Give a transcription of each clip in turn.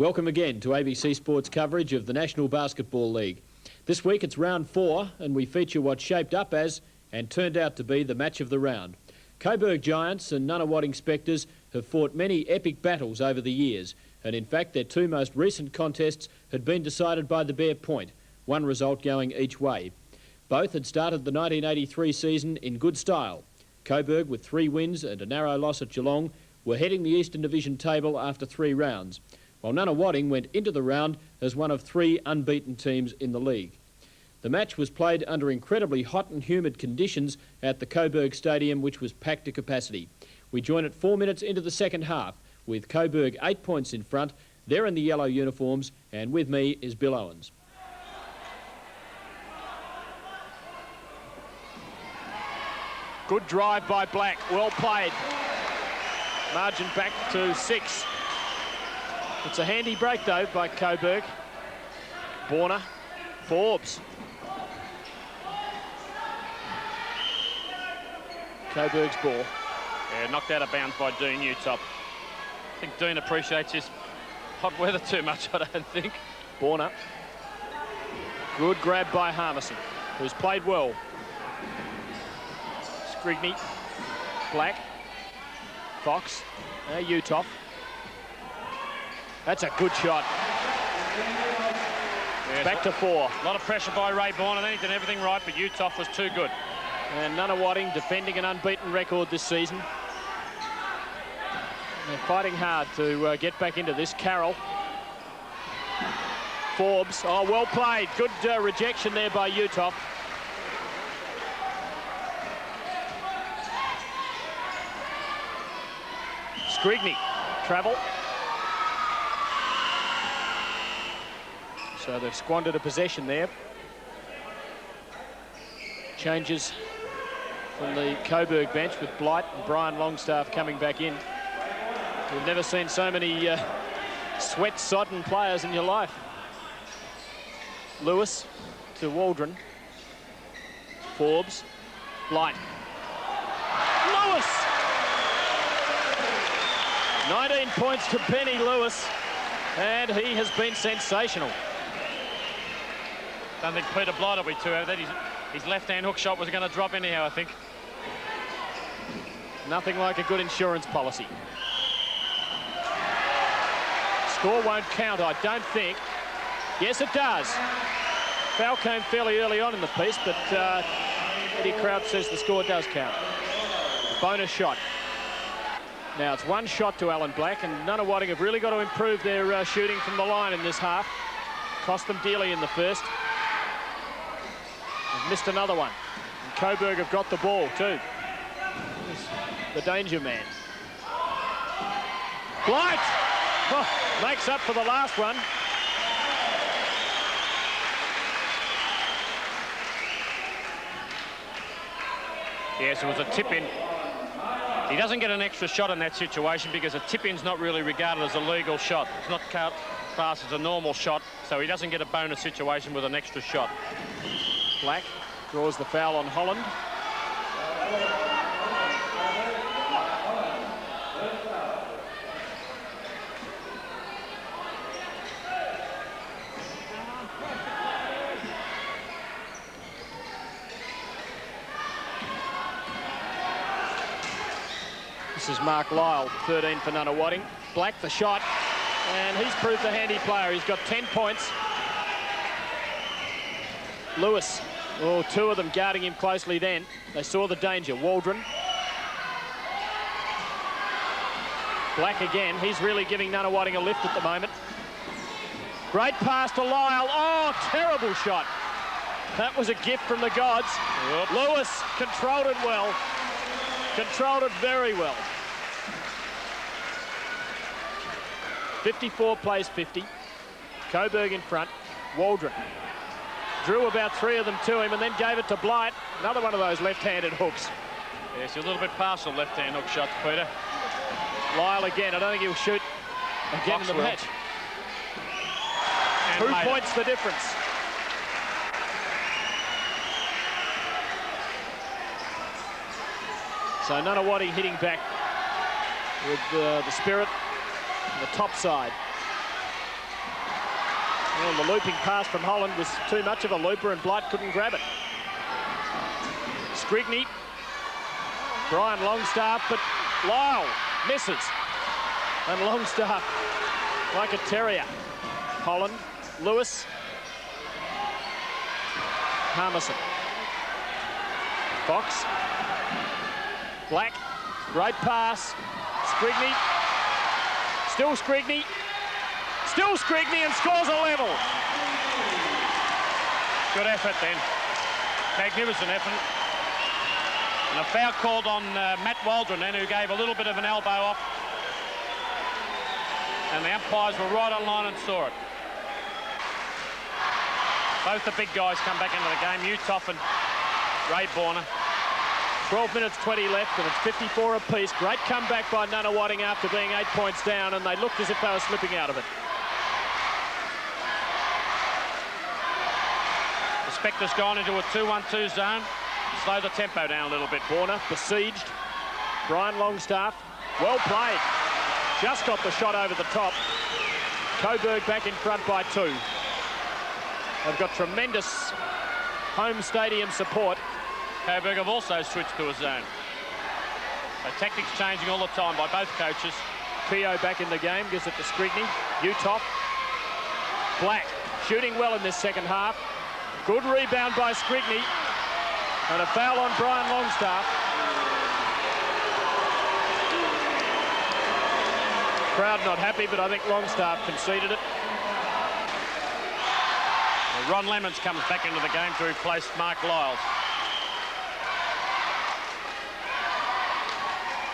Welcome again to ABC Sports coverage of the National Basketball League. This week it's round 4 and we feature what shaped up as and turned out to be the match of the round. Coburg Giants and Nunawading Spectres have fought many epic battles over the years, and in fact their two most recent contests had been decided by the bare point, one result going each way. Both had started the 1983 season in good style. Coburg, with 3 wins and a narrow loss at Geelong, were heading the Eastern Division table after 3 rounds, while Nunawading went into the round as one of 3 unbeaten teams in the league. The match was played under incredibly hot and humid conditions at the Coburg Stadium, which was packed to capacity. We join at 4 minutes into the second half, with Coburg 8 points in front. They're in the yellow uniforms, and with me is Bill Owens. Good drive by Black, well played. Margin back to 6. It's a handy break, though, by Coburg. Borner, Forbes. Coburg's ball. Yeah, knocked out of bounds by Dean Utop. I think Dean appreciates his hot weather too much, I don't think. Borner. Good grab by Harmison, who's played well. Scrigney, Black, Fox, Utop. That's a good shot. Yes, back to 4. A lot of pressure by Ray Bourne. I think he did everything right, but Utop was too good. And Nunawading defending an unbeaten record this season. They're fighting hard to get back into this. Carroll. Forbes. Oh, well played. Good rejection there by Utop. Scrigney. Travel. So they've squandered a possession there. Changes from the Coburg bench with Blight and Brian Longstaff coming back in. You've never seen so many sweat-sodden players in your life. Lewis to Waldron. Forbes. Blight. Lewis! 19 points to Benny Lewis, and he has been sensational. Don't think Peter Blight will be too out of that. His left-hand hook shot was going to drop anyhow, I think. Nothing like a good insurance policy. Score won't count, I don't think. Yes, it does. Foul came fairly early on in the piece, but Eddie Crouch says the score does count. A bonus shot. Now it's 1 shot to Alan Black, and Nunawading have really got to improve their shooting from the line in this half. Cost them dearly in the first. They've missed another one. And Coburg have got the ball too. The danger man. Blight! Oh, makes up for the last one. Yes, it was a tip-in. He doesn't get an extra shot in that situation because a tip-in's not really regarded as a legal shot. It's not classed as a normal shot, so he doesn't get a bonus situation with an extra shot. Black draws the foul on Holland. This is Mark Lyle, 13 for Nunawading. Black the shot, and he's proved a handy player. He's got 10 points. Lewis, oh, 2 of them guarding him closely then. They saw the danger. Waldron. Black again. He's really giving Nunawading a lift at the moment. Great pass to Lyle. Oh, terrible shot. That was a gift from the gods. Oops. Lewis controlled it well. Controlled it very well. 54 plays 50. Coburg in front. Waldron drew about 3 of them to him and then gave it to Blight. Another one of those left-handed hooks. Yes, a little bit partial left-hand hook shots, Peter. Lyle again. I don't think he'll shoot again in the match. 2 points the difference. So Nunawading hitting back with the spirit on the top side. Well, the looping pass from Holland was too much of a looper and Blight couldn't grab it. Scrigney. Brian Longstaff, but Lyle misses. And Longstaff, like a terrier. Holland, Lewis. Harmison. Fox. Black. Great pass. Scrigney. Still Scrigney. Still Scrigney and scores a level. Good effort then. Magnificent effort. And a foul called on Matt Waldron then, who gave a little bit of an elbow off. And the umpires were right on line and saw it. Both the big guys come back into the game, Utoff and Ray Borner. 12 minutes 20 left and it's 54 apiece. Great comeback by Nunawading after being 8 points down, and they looked as if they were slipping out of it. The Spectre's gone into a 2-1-2 zone. Slow the tempo down a little bit. Borner besieged. Brian Longstaff, well played. Just got the shot over the top. Coburg back in front by 2. They've got tremendous home stadium support. Coburg have also switched to a zone. So tactics changing all the time by both coaches. Keogh back in the game, gives it to Scrigney. Utoff. Black shooting well in this second half. Good rebound by Scrigney. And a foul on Brian Longstaff. Crowd not happy, but I think Longstaff conceded it. Well, Ron Lemons comes back into the game to replace Mark Lyles.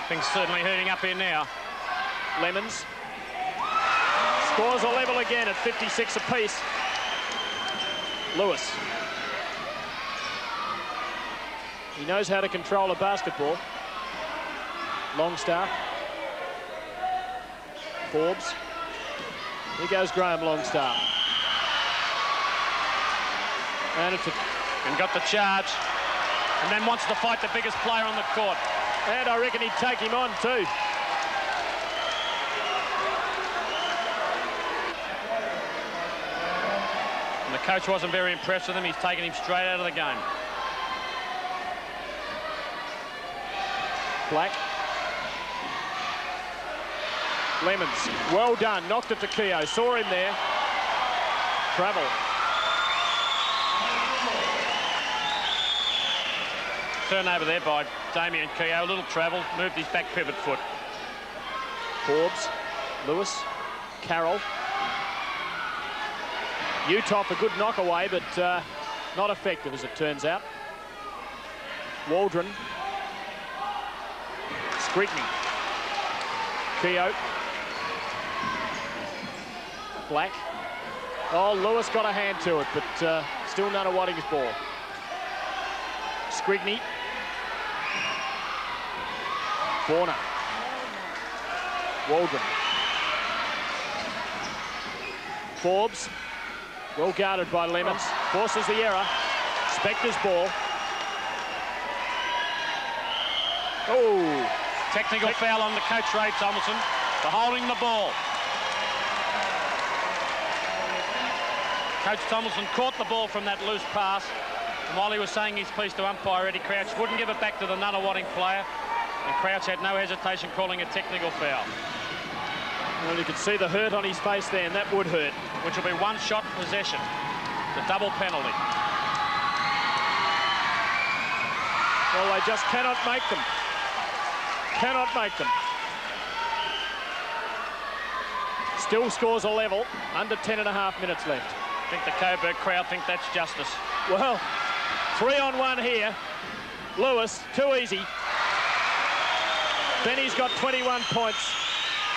Things certainly heating up here now. Lemons scores a level again at 56 apiece. Lewis. He knows how to control a basketball. Longstaff. Forbes. Here goes Graham Longstaff. And got the charge. And then wants to fight the biggest player on the court. And I reckon he'd take him on too. And the coach wasn't very impressed with him. He's taken him straight out of the game. Black. Lemons, well done, knocked it to Keogh, saw him there. Travel. Turnover there by Damien Keogh, a little travel, moved his back pivot foot. Forbes, Lewis, Carroll. Utoff, a good knock away, but not effective as it turns out. Waldron. Scrigney. Keogh. Black. Oh, Lewis got a hand to it, but still Nunawading's ball. Scrigney. Borner. Waldron. Forbes. Well guarded by Lemons. Forces the error. Spectre's ball. Oh. Technical foul on the coach, Ray Thomason, for holding the ball. Coach Thomason caught the ball from that loose pass, and while he was saying his piece to umpire Eddie Crouch, wouldn't give it back to the Nunawading player, and Crouch had no hesitation calling a technical foul. Well, you could see the hurt on his face there, and that would hurt. Which will be one shot possession, the double penalty. Well, they just cannot make them. Cannot make them. Still scores a level, under 10.5 minutes left. I think the Coburg crowd think that's justice. Well, 3-on-1 here. Lewis, too easy. Benny's got 21 points,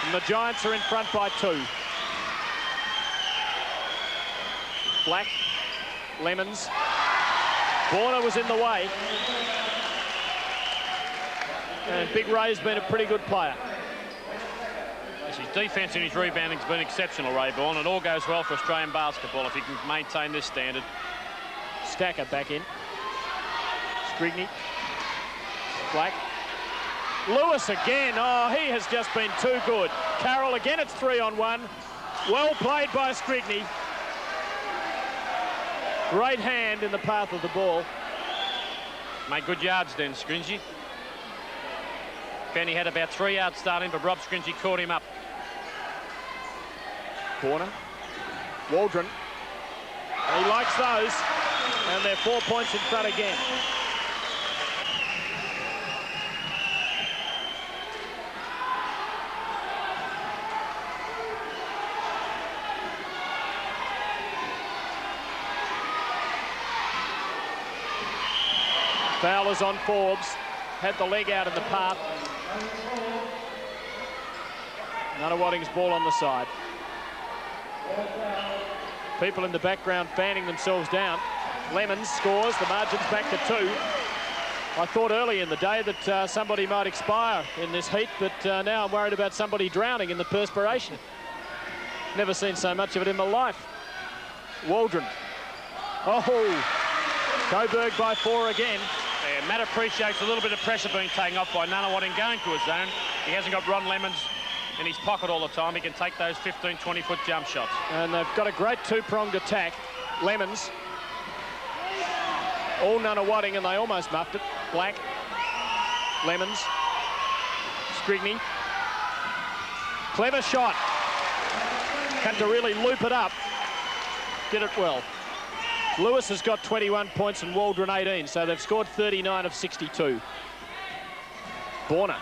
and the Giants are in front by 2. Black, Lemons. Borner was in the way. And Big Ray's been a pretty good player. Yes, his defence and his rebounding's been exceptional, Ray Bourne. It all goes well for Australian basketball if he can maintain this standard. Stacker back in. Scrigney. Black. Lewis again. Oh, he has just been too good. Carroll again, it's 3-on-1. Well played by Scrigney. Great hand in the path of the ball. Made good yards then, Scringy. Benny had about 3 yards starting, but Rob Scringy caught him up. Corner. Waldron. He likes those. And they're 4 points in front again. Fowler's on Forbes. Had the leg out in the path. Nunawading's ball on the side. People in the background fanning themselves down. Lemons scores, the margin's back to 2. I thought early in the day that somebody might expire in this heat, but now I'm worried about somebody drowning in the perspiration. Never seen so much of it in my life. Waldron. Oh, Coburg by 4 again. Yeah, Matt appreciates a little bit of pressure being taken off by Nunawading going to his zone. He hasn't got Ron Lemons in his pocket all the time. He can take those 15, 20-foot jump shots. And they've got a great two-pronged attack. Lemons. All Nunawading, and they almost muffed it. Black. Lemons. Scrigney. Clever shot. Had to really loop it up. Did it well. Lewis has got 21 points and Waldron 18, so they've scored 39 of 62. Borner.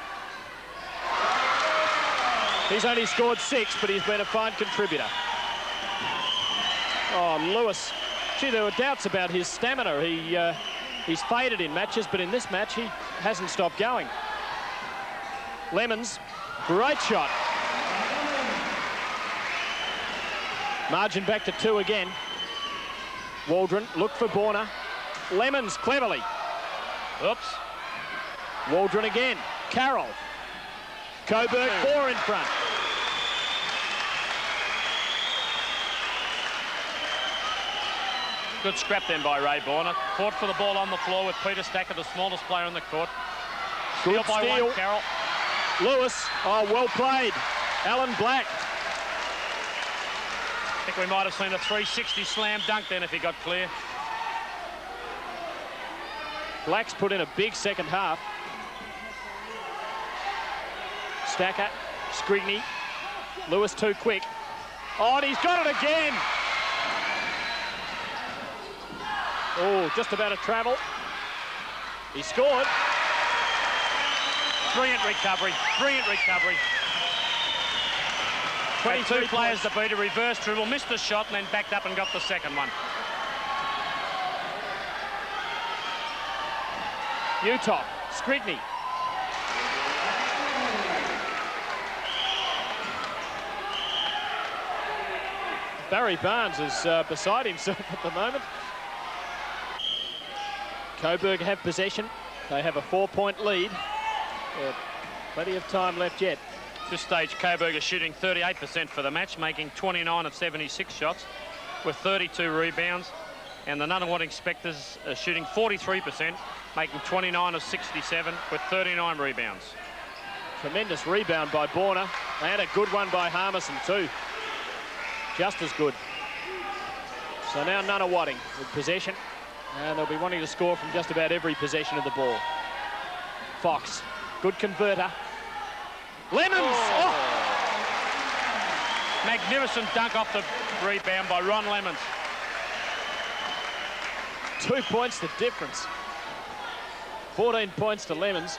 He's only scored 6, but he's been a fine contributor. Oh, Lewis. Gee, there were doubts about his stamina. He's faded in matches, but in this match, he hasn't stopped going. Lemons, great shot. Margin back to 2 again. Waldron, look for Borner. Lemons, cleverly. Oops. Waldron again. Carroll. Coburg, 4 in front. Good scrap then by Ray Borner. Fought for the ball on the floor with Peter Stacker, the smallest player on the court. Good Steal by steal. 1, Carroll. Lewis, oh, well played. Alan Black. I think we might have seen a 360 slam dunk then if he got clear. Black's put in a big second half. Stacker, Scrigney. Lewis too quick. Oh, and he's got it again. Oh, just about a travel. He scored. Brilliant recovery. Brilliant recovery. 22 players to beat, a reverse dribble, missed the shot and then backed up and got the second one. Utah, Scrigney. Barry Barnes is beside himself at the moment. Coburg have possession. They have a 4-point lead. Plenty of time left yet. At this stage, Coburg is shooting 38% for the match, making 29 of 76 shots with 32 rebounds. And the Nunawading Spectres are shooting 43%, making 29 of 67 with 39 rebounds. Tremendous rebound by Borner, and a good one by Harmison too. Just as good. So now Nunawading with possession, and they'll be wanting to score from just about every possession of the ball. Fox, good converter. Lemons! Oh. Magnificent dunk off the rebound by Ron Lemons. 2 points the difference. 14 points to Lemons.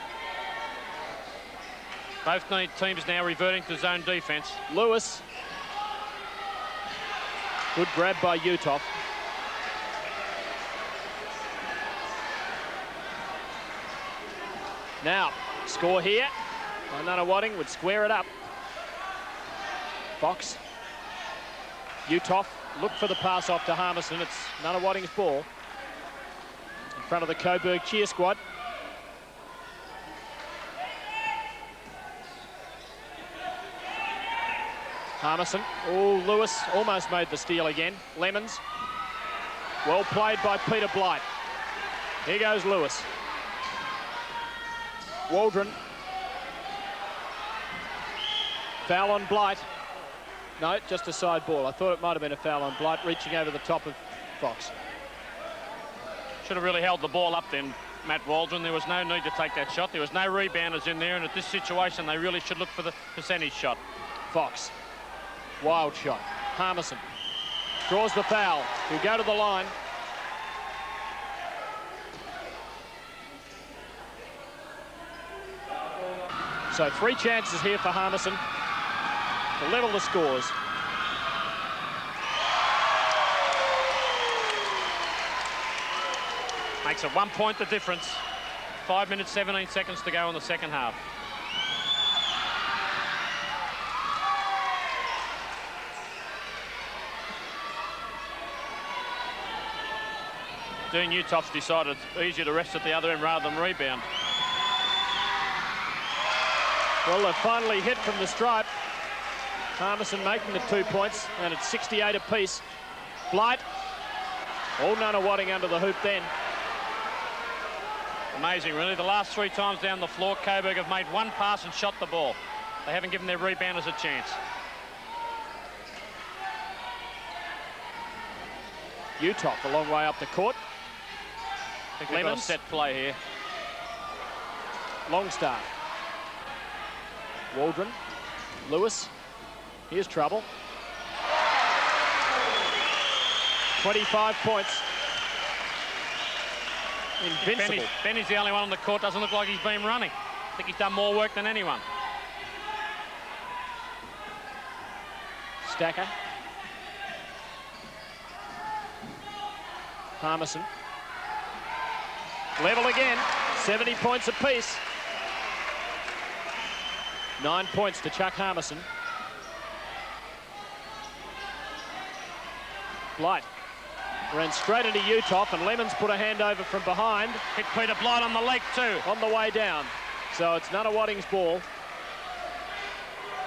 Both teams now reverting to zone defence. Lewis. Good grab by Utah. Now, score here. Nunawading would square it up. Fox. Utah look for the pass off to Harmison. It's Nunawading's ball. In front of the Coburg cheer squad. Harmison. Oh, Lewis almost made the steal again. Lemons. Well played by Peter Blight. Here goes Lewis. Waldron. Foul on Blight. No, just a side ball. I thought it might have been a foul on Blight, reaching over the top of Fox. Should have really held the ball up then, Matt Waldron. There was no need to take that shot. There was no rebounders in there, and at this situation, they really should look for the percentage shot. Fox. Wild shot. Harmison draws the foul. He'll go to the line. So 3 chances here for Harmison to level the scores. Makes it 1 point the difference. 5 minutes, 17 seconds to go in the second half. Dean Uthoff's decided it's easier to rest at the other end rather than rebound. Well, they've finally hit from the stripe. Harmison making the 2 points, and it's 68 apiece. Blight, all Nunawading under the hoop then. Amazing, really. The last 3 times down the floor, Coburg have made 1 pass and shot the ball. They haven't given their rebounders a chance. Uthoff a long way up the court. I think they've got a set play here. Longstaff. Waldron. Lewis. Here's trouble. 25 points. Invincible. Benny's the only one on the court. Doesn't look like he's been running. I think he's done more work than anyone. Stacker. Harmison. Level again. 70 points apiece. 9 points to Chuck Harmison. Blight ran straight into Uthoff, and Lemons put a hand over from behind. Hit Peter Blight on the leg too. On the way down. So it's Nunawading's ball.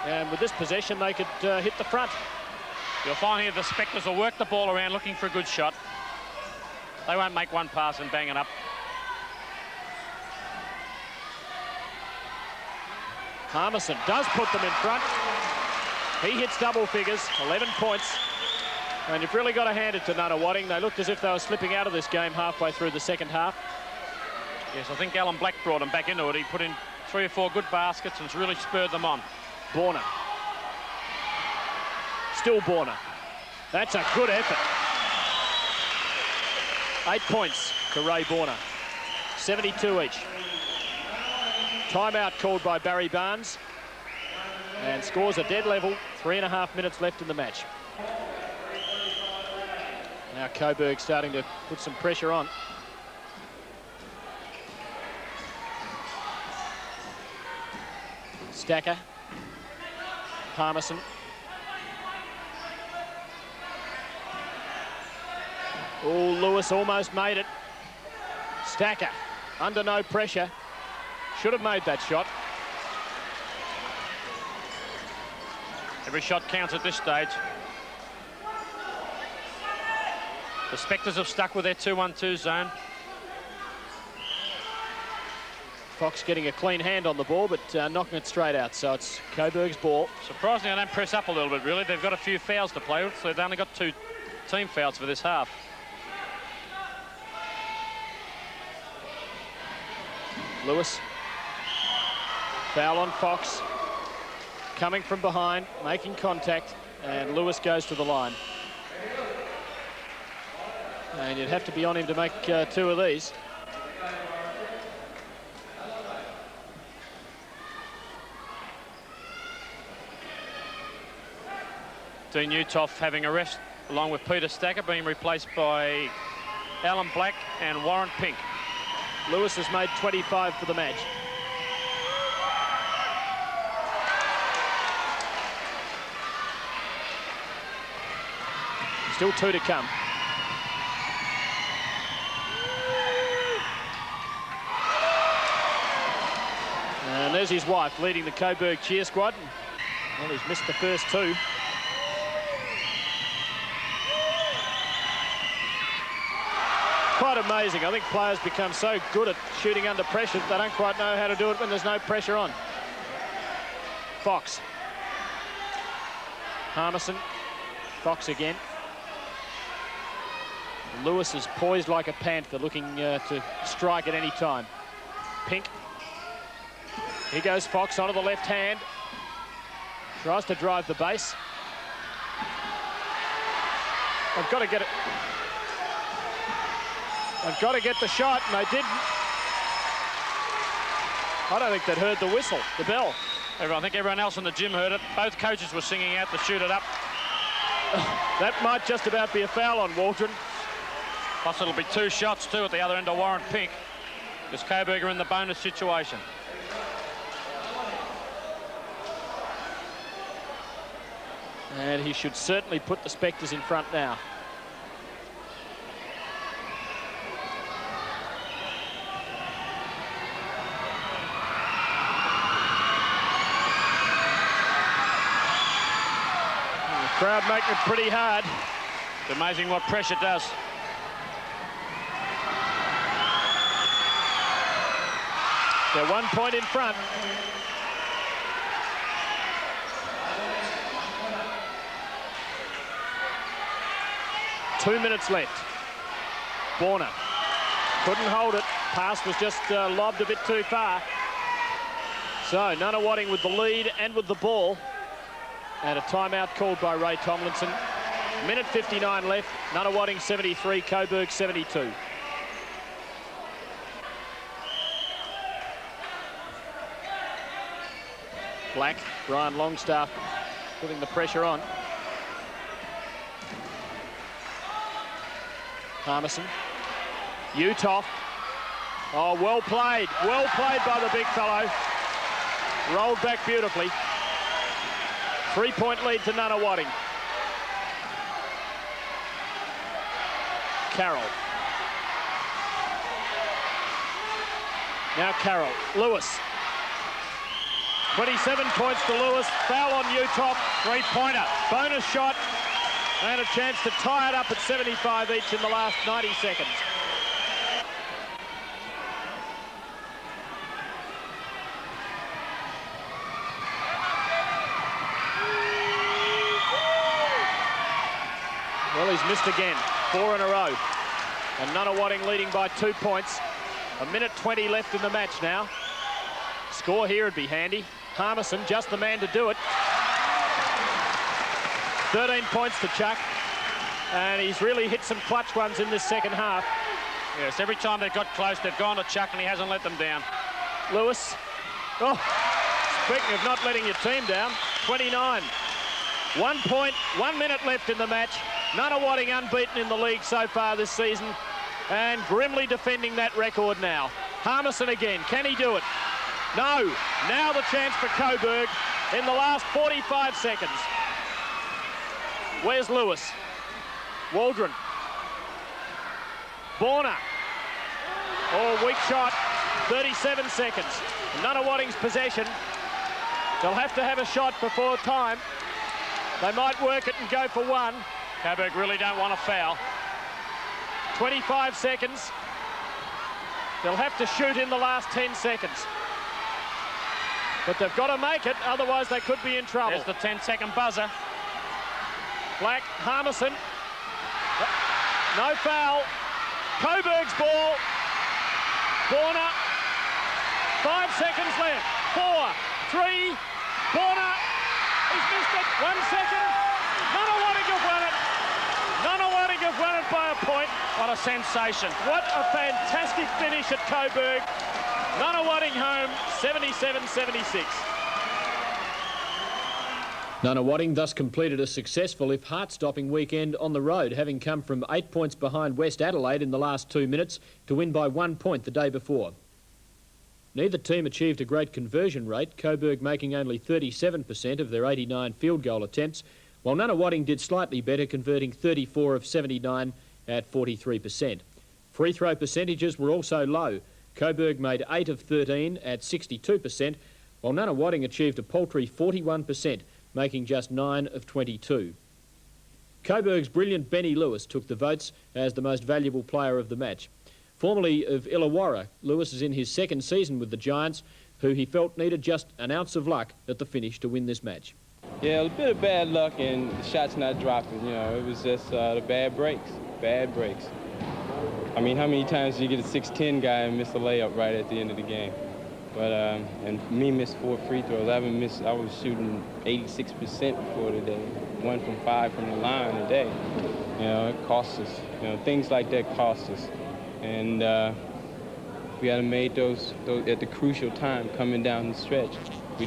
And with this possession, they could hit the front. You'll find here the Spectres will work the ball around looking for a good shot. They won't make 1 pass and bang it up. Harmison does put them in front. He hits double figures, 11 points. And you've really got to hand it to Nunawading. They looked as if they were slipping out of this game halfway through the second half. Yes, I think Alan Black brought them back into it. He put in 3 or 4 good baskets and it's really spurred them on. Borner. Still Borner. That's a good effort. 8 points to Ray Borner. 72 each. Timeout called by Barry Barnes. And scores a dead level. 3.5 minutes left in the match. Now Coburg starting to put some pressure on. Stacker. Harmison. Oh, Lewis almost made it. Stacker under no pressure. Should have made that shot. Every shot counts at this stage. The Spectres have stuck with their 2-1-2 zone. Fox getting a clean hand on the ball, but knocking it straight out. So it's Coburg's ball. Surprisingly, they don't press up a little bit, really. They've got a few fouls to play with, so they've only got 2 team fouls for this half. Lewis. Foul on Fox. Coming from behind, making contact, and Lewis goes to the line. And you'd have to be on him to make 2 of these. Dean Uthoff having a rest, along with Peter Stacker, being replaced by Alan Black and Warren Pink. Lewis has made 25 for the match. Still 2 to come. And there's his wife leading the Coburg cheer squad. Well, he's missed the first 2. Quite amazing. I think players become so good at shooting under pressure that they don't quite know how to do it when there's no pressure on. Fox. Harmison. Fox again. Lewis is poised like a panther, looking to strike at any time. Pink. Here goes Fox onto the left hand. Tries to drive the base. I've got to get it. I've got to get the shot, and they didn't. I don't think they'd heard the whistle, the bell. I think everyone else in the gym heard it. Both coaches were singing out to shoot it up. That might just about be a foul on Waldron. Plus it'll be 2 shots too at the other end of Warren Pink. Because Coburg are in the bonus situation. And he should certainly put the Spectres in front now. The crowd making it pretty hard. It's amazing what pressure does. They're 1 point in front. Two minutes left. Borna couldn't hold it. Pass was just lobbed a bit too far. So Nunawading with the lead and with the ball. And a timeout called by Ray Tomlinson. Minute 59 left. Nunawading 73, Coburg 72. Black, Brian Longstaff putting the pressure on. Harmison. Uthoff. Oh, well played by the big fellow. Rolled back beautifully. 3-point lead to Nunawading. Carroll. Now Carroll. Lewis. 27 points to Lewis. Foul on Uthoff. 3-pointer. Bonus shot. And a chance to tie it up at 75 each in the last 90 seconds. Well, he's missed again. 4 in a row. And Nunawading leading by 2 points. A minute 20 left in the match now. Score here would be handy. Harmison, just the man to do it. 13 points to Chuck. And he's really hit some clutch ones in this second half. Yes, every time they've got close, they've gone to Chuck and he hasn't let them down. Lewis. Oh, speaking of not letting your team down, 29. 1 point, 1 minute left in the match. Nunawading unbeaten in the league so far this season. And grimly defending that record now. Harmison again, can he do it? No. Now the chance for Coburg in the last 45 seconds. Where's Lewis? Waldron. Borna. Oh, weak shot. 37 seconds. Nunawading's possession. They'll have to have a shot before time. They might work it and go for one. Coburg really don't want a foul. 25 seconds. They'll have to shoot in the last 10 seconds. But they've got to make it, otherwise they could be in trouble. There's the 10-second buzzer. Black, Harmison. No foul. Coburg's ball. Borna. 5 seconds left. 4, 3. Borna. He's missed it. 1 second. Nunawading have won it. Nunawading have won it by a point. What a sensation. What a fantastic finish at Coburg. Nunawading home, 77-76. Nunawading thus completed a successful, if heart-stopping, weekend on the road, having come from 8 points behind West Adelaide in the last 2 minutes to win by 1 point the day before. Neither team achieved a great conversion rate, Coburg making only 37% of their 89 field goal attempts, while Nunawading did slightly better, converting 34 of 79 at 43%. Free throw percentages were also low. Coburg made 8 of 13 at 62%, while Nunawading achieved a paltry 41%, making just 9 of 22. Coburg's brilliant Benny Lewis took the votes as the most valuable player of the match. Formerly of Illawarra, Lewis is in his second season with the Giants, who he felt needed just an ounce of luck at the finish to win this match. Yeah, a bit of bad luck and the shots not dropping, you know. It was just the bad breaks. I mean, how many times do you get a 6'10" guy and miss a layup right at the end of the game? But, and me miss 4 free throws. I was shooting 86% before today. 1 from 5 from the line a day. You know, it costs us. You know, things like that cost us. And we had to make those at the crucial time coming down the stretch. We